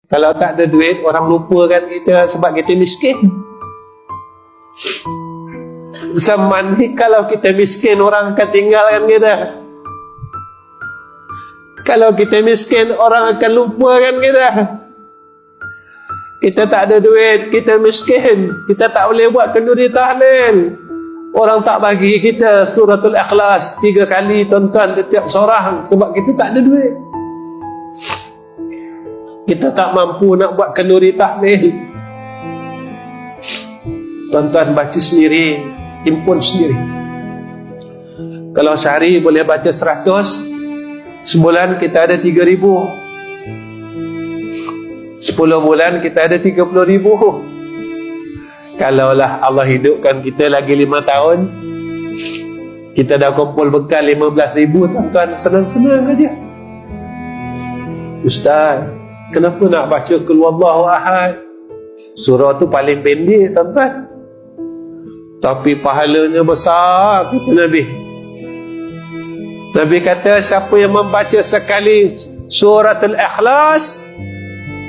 Kalau tak ada duit, orang lupakan kita sebab kita miskin. Zaman ni kalau kita miskin, orang akan tinggalkan kita. Kalau kita miskin, orang akan lupakan kita. Kita tak ada duit, kita miskin, kita tak boleh buat kenduri tahlil. Orang tak bagi kita suratul Ikhlas 3 kali tuan-tuan setiap seorang sebab kita tak ada duit. Kita tak mampu nak buat kenduri tahlil. Tuan-tuan baca sendiri, himpun sendiri. Kalau sehari boleh baca 100, sebulan kita ada 3,000. 10 bulan kita ada 30,000. Kalaulah Allah hidupkan kita lagi 5 tahun, kita dah kumpul bekal 15,000, tuan-tuan, senang-senang aja. Ustaz, kenapa nak baca Qul Huwallahu Ahad? Surah tu paling pendek, tuan-tuan, tapi pahalanya besar, kata Nabi. Nabi kata, siapa yang membaca sekali suratul Ikhlas,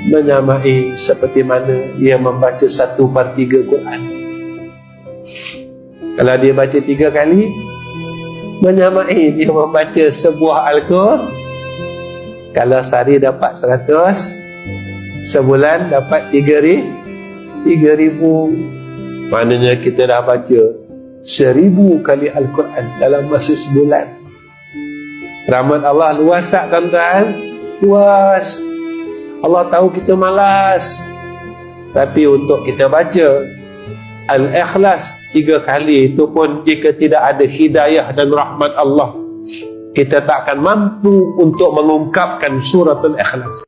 menyamai seperti mana dia membaca 1/3 Quran. Kalau dia baca 3 kali, menyamai dia membaca sebuah Al-Quran. Kalau sehari dapat 100, sebulan dapat 3,000. Maknanya kita dah baca 1,000 kali Al-Quran dalam masa sebulan. Rahmat Allah luas tak, tuan-tuan? Luas. Allah tahu kita malas, tapi untuk kita baca Al-Ikhlas 3 kali itu pun, jika tidak ada hidayah dan rahmat Allah, kita tak akan mampu untuk mengungkapkan suratul Ikhlas.